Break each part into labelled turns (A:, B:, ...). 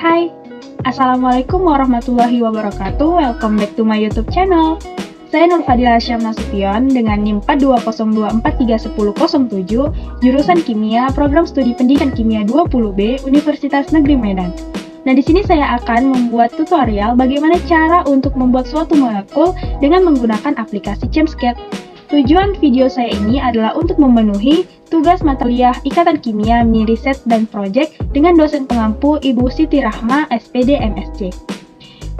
A: Hai, Assalamualaikum warahmatullahi wabarakatuh. Welcome back to my YouTube channel. Saya Nur Fadila Syam Nasution dengan NIM 4202431007, jurusan Kimia, Program Studi Pendidikan Kimia 20B, Universitas Negeri Medan. Nah, di sini saya akan membuat tutorial bagaimana cara untuk membuat suatu molekul dengan menggunakan aplikasi ChemScat. Tujuan video saya ini adalah untuk memenuhi tugas mata kuliah Ikatan Kimia Mini Riset dan Project dengan dosen pengampu Ibu Siti Rahma, SPD MSc.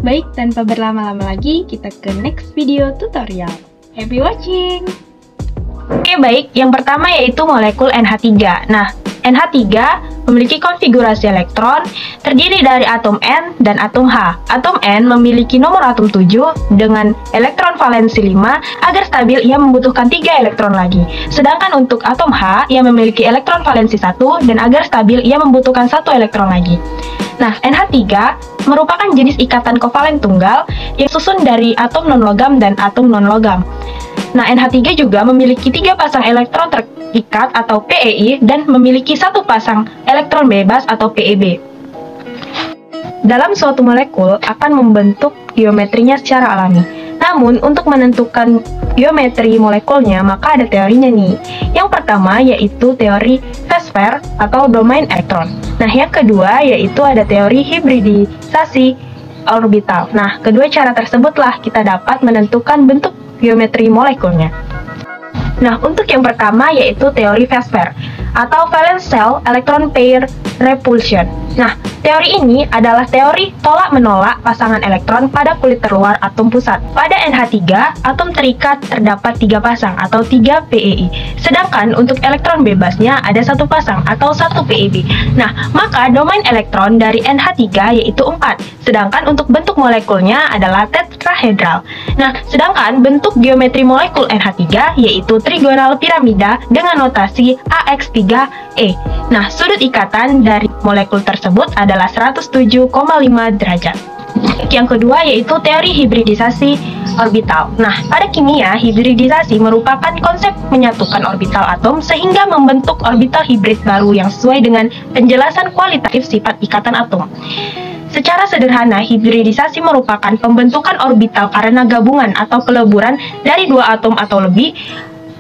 A: Baik, tanpa berlama-lama lagi, kita ke next video tutorial. Happy watching! Oke, baik. Yang pertama yaitu molekul NH3. Nah, NH3 memiliki konfigurasi elektron terdiri dari atom N dan atom H. Atom N memiliki nomor atom 7 dengan elektron valensi 5. Agar stabil, ia membutuhkan 3 elektron lagi. Sedangkan untuk atom H, ia memiliki elektron valensi 1 dan agar stabil, ia membutuhkan 1 elektron lagi. Nah, NH3 merupakan jenis ikatan kovalen tunggal yang susun dari atom non-logam dan atom non-logam. Nah, NH3 juga memiliki 3 pasang elektron terikat atau PEI dan memiliki 1 pasang elektron bebas atau PEB. Dalam suatu molekul akan membentuk geometrinya secara alami. Namun, untuk menentukan geometri molekulnya, maka ada teorinya nih. Yang pertama yaitu teori phase pair atau domain elektron. Nah, yang kedua yaitu ada teori hibridisasi orbital. Nah, kedua cara tersebutlah kita dapat menentukan bentuk geometri molekulnya. Nah, untuk yang pertama yaitu teori phase pair atau valence shell electron pair repulsion. Nah, teori ini adalah teori tolak-menolak pasangan elektron pada kulit terluar atom pusat. Pada NH3, atom terikat terdapat 3 pasang atau 3 PEI. Sedangkan untuk elektron bebasnya ada 1 pasang atau 1 PEB. Nah, maka domain elektron dari NH3 yaitu 4. Sedangkan untuk bentuk molekulnya adalah tetrahedral. Nah, sedangkan bentuk geometri molekul NH3 yaitu trigonal piramida dengan notasi AX3E. Nah, sudut ikatan dari molekul tersebut adalah 107,5 derajat. Yang kedua yaitu teori hibridisasi orbital. Nah, pada kimia, hibridisasi merupakan konsep menyatukan orbital atom sehingga membentuk orbital hibrid baru yang sesuai dengan penjelasan kualitatif sifat ikatan atom. Secara sederhana, hibridisasi merupakan pembentukan orbital karena gabungan atau peleburan dari 2 atom atau lebih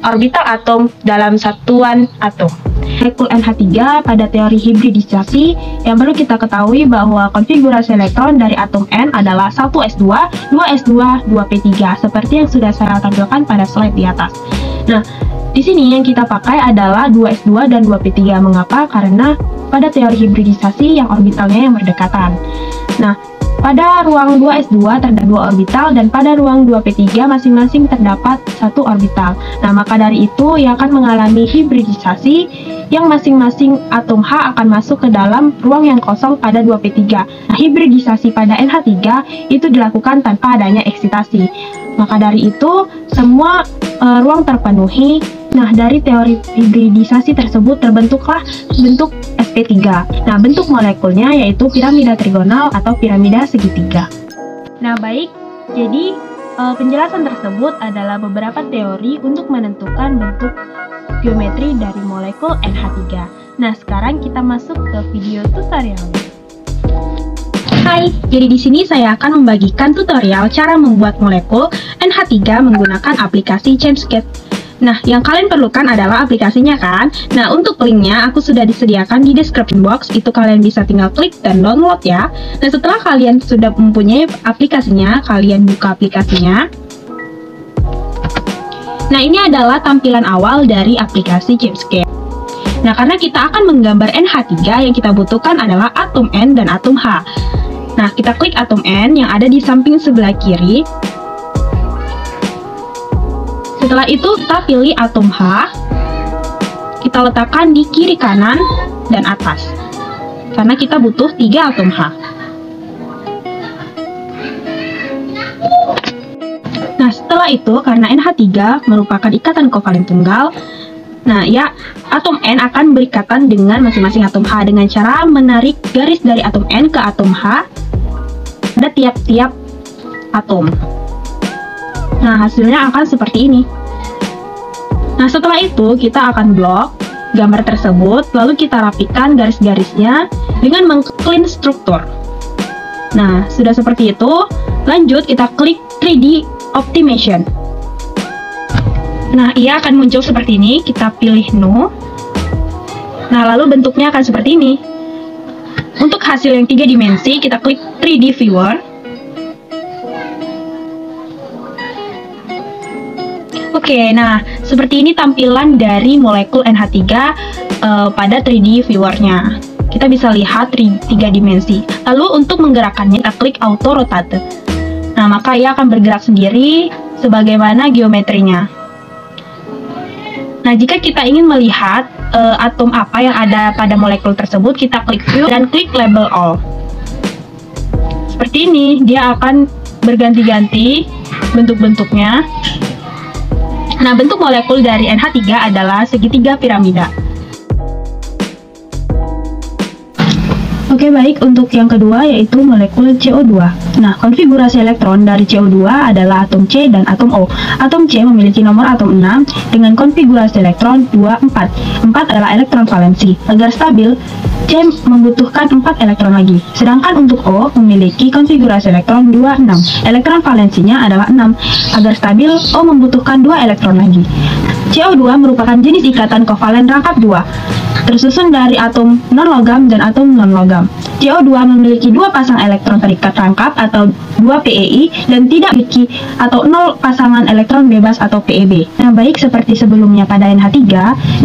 A: orbital atom dalam satuan atom. Molekul NH3 pada teori hibridisasi yang perlu kita ketahui bahwa konfigurasi elektron dari atom N adalah 1s2, 2s2, 2p3 seperti yang sudah saya tampilkan pada slide di atas. Nah, di sini yang kita pakai adalah 2s2 dan 2p3. Mengapa? Karena pada teori hibridisasi yang orbitalnya yang berdekatan. Nah, pada ruang 2s2 terdapat 2 orbital dan pada ruang 2p3 masing-masing terdapat 1 orbital. Nah, maka dari itu ia akan mengalami hibridisasi yang masing-masing atom H akan masuk ke dalam ruang yang kosong pada 2p3. Nah, hibridisasi pada NH3 itu dilakukan tanpa adanya eksitasi. Maka dari itu semua ruang terpenuhi. Nah, dari teori hibridisasi tersebut terbentuklah bentuk sp3. Nah, bentuk molekulnya yaitu piramida trigonal atau piramida segitiga. Nah, baik. Jadi, penjelasan tersebut adalah beberapa teori untuk menentukan bentuk geometri dari molekul NH3. Nah, sekarang kita masuk ke video tutorialnya. Hai, jadi di sini saya akan membagikan tutorial cara membuat molekul NH3 menggunakan aplikasi ChemScat. Nah, yang kalian perlukan adalah aplikasinya kan? Nah, untuk linknya aku sudah disediakan di description box, itu kalian bisa tinggal klik dan download ya. Nah, setelah kalian sudah mempunyai aplikasinya, kalian buka aplikasinya. Nah, ini adalah tampilan awal dari aplikasi ChemScat. Nah, karena kita akan menggambar NH3, yang kita butuhkan adalah atom N dan atom H. Nah, kita klik atom N yang ada di samping sebelah kiri. Setelah itu kita pilih atom H, kita letakkan di kiri kanan dan atas, karena kita butuh 3 atom H. Nah, setelah itu karena NH3 merupakan ikatan kovalen tunggal, nah ya, atom N akan berikatan dengan masing-masing atom H dengan cara menarik garis dari atom N ke atom H pada tiap-tiap atom. Nah, hasilnya akan seperti ini. Nah, setelah itu kita akan blok gambar tersebut, lalu kita rapikan garis-garisnya dengan meng-clean struktur. Nah, sudah seperti itu, lanjut kita klik 3D Optimization. Nah, ia akan muncul seperti ini, kita pilih No. Nah, lalu bentuknya akan seperti ini. Untuk hasil yang 3 dimensi, kita klik 3D Viewer. Oke, nah seperti ini tampilan dari molekul NH3 pada 3D Viewer-nya. Kita bisa lihat 3 dimensi. Lalu untuk menggerakkannya, kita klik Auto Rotate. Nah, maka ia akan bergerak sendiri sebagaimana geometrinya. Nah, jika kita ingin melihat atom apa yang ada pada molekul tersebut, kita klik View dan klik Label All. Seperti ini, dia akan berganti-ganti bentuk-bentuknya. Nah, bentuk molekul dari NH3 adalah segitiga piramida. Oke, baik, untuk yang kedua yaitu molekul CO2. Nah, konfigurasi elektron dari CO2 adalah atom C dan atom O. Atom C memiliki nomor atom 6 dengan konfigurasi elektron 2, 4. 4 adalah elektron valensi. Agar stabil, C membutuhkan 4 elektron lagi. Sedangkan untuk O memiliki konfigurasi elektron 2, 6. Elektron valensinya adalah 6. Agar stabil, O membutuhkan 2 elektron lagi. CO2 merupakan jenis ikatan kovalen rangkap 2. Tersusun dari atom non-logam dan atom non-logam. CO2 memiliki 2 pasang elektron terikat rangkap atau 2 PEI dan tidak memiliki atau 0 pasangan elektron bebas atau PEB. Nah, baik seperti sebelumnya pada NH3,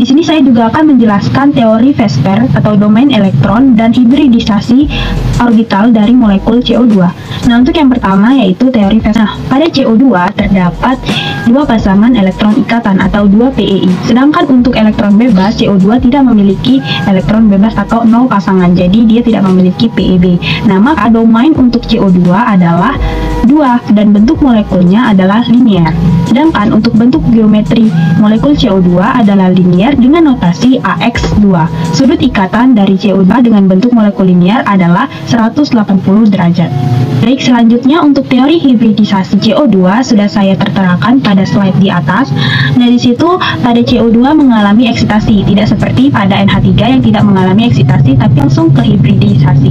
A: di sini saya juga akan menjelaskan teori VSEPR atau domain elektron dan hibridisasi orbital dari molekul CO2. Nah, untuk yang pertama yaitu teori VSEPR. Nah, pada CO2 terdapat 2 pasangan elektron ikatan atau 2 PEI. Sedangkan untuk elektron bebas, CO2 tidak memiliki elektron bebas atau 0 pasangan. Jadi dia tidak memiliki PEB. Nah, maka domain untuk CO2 adalah 2 dan bentuk molekulnya adalah linear. Sedangkan untuk bentuk geometri molekul CO2 adalah linear dengan notasi AX2. Sudut ikatan dari CO2 dengan bentuk molekul linear adalah 180 derajat. Baik, selanjutnya untuk teori hibridisasi CO2 sudah saya terterakan pada slide di atas. Nah, di situ pada CO2 mengalami eksitasi, tidak seperti pada NH3 yang tidak mengalami eksitasi tapi langsung ke hibridisasi.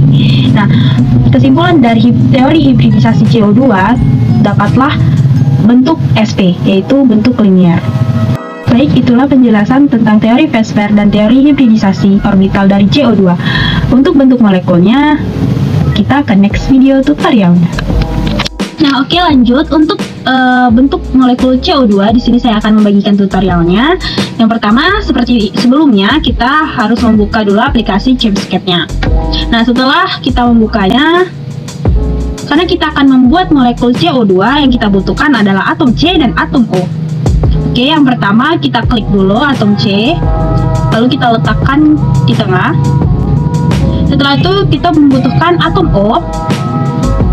A: Nah, kesimpulan dari teori hibridisasi CO2 dapatlah bentuk SP, yaitu bentuk linear. Baik, itulah penjelasan tentang teori VSEPR dan teori hibridisasi orbital dari CO2. Untuk bentuk molekulnya, kita ke next video tutorialnya. Nah, oke, lanjut untuk bentuk molekul CO2. Di sini saya akan membagikan tutorialnya. Yang pertama, seperti sebelumnya, kita harus membuka dulu aplikasi ChemScape-nya. Nah, setelah kita membukanya, karena kita akan membuat molekul CO2, yang kita butuhkan adalah atom C dan atom O. Oke, yang pertama kita klik dulu atom C, lalu kita letakkan di tengah. Setelah itu kita membutuhkan atom O,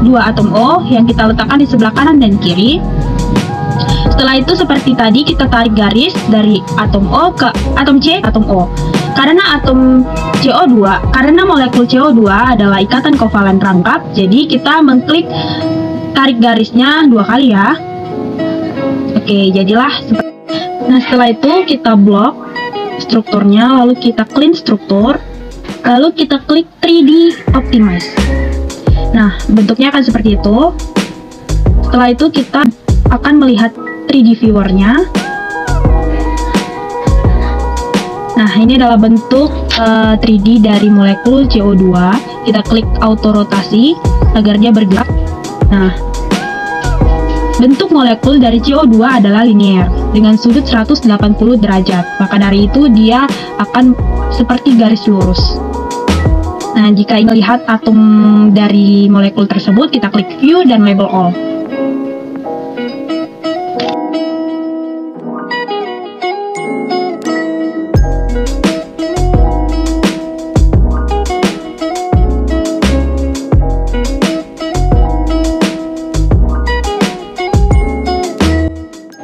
A: 2 atom O yang kita letakkan di sebelah kanan dan kiri. Setelah itu seperti tadi kita tarik garis dari atom O ke atom C, atom O. Karena atom CO2, karena molekul CO2 adalah ikatan kovalen rangkap, jadi kita mengklik tarik garisnya 2 kali ya. Oke, jadilah seperti. Nah, setelah itu kita blok strukturnya, lalu kita clean struktur, lalu kita klik 3D Optimize. Nah, bentuknya akan seperti itu. Setelah itu kita akan melihat 3D viewer-nya. Nah, ini adalah bentuk 3D dari molekul CO2. Kita klik auto rotasi agar dia bergerak. Nah, bentuk molekul dari CO2 adalah linear dengan sudut 180 derajat. Maka dari itu dia akan seperti garis lurus. Nah, jika ingin melihat atom dari molekul tersebut, kita klik View dan Label All.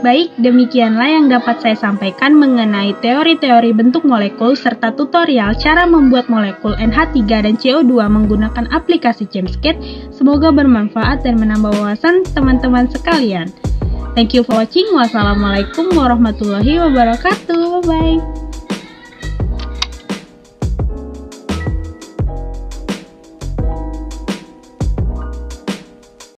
A: Baik, demikianlah yang dapat saya sampaikan mengenai teori-teori bentuk molekul serta tutorial cara membuat molekul NH3 dan CO2 menggunakan aplikasi ChemScape. Semoga bermanfaat dan menambah wawasan teman-teman sekalian. Thank you for watching. Wassalamualaikum warahmatullahi wabarakatuh. Bye-bye.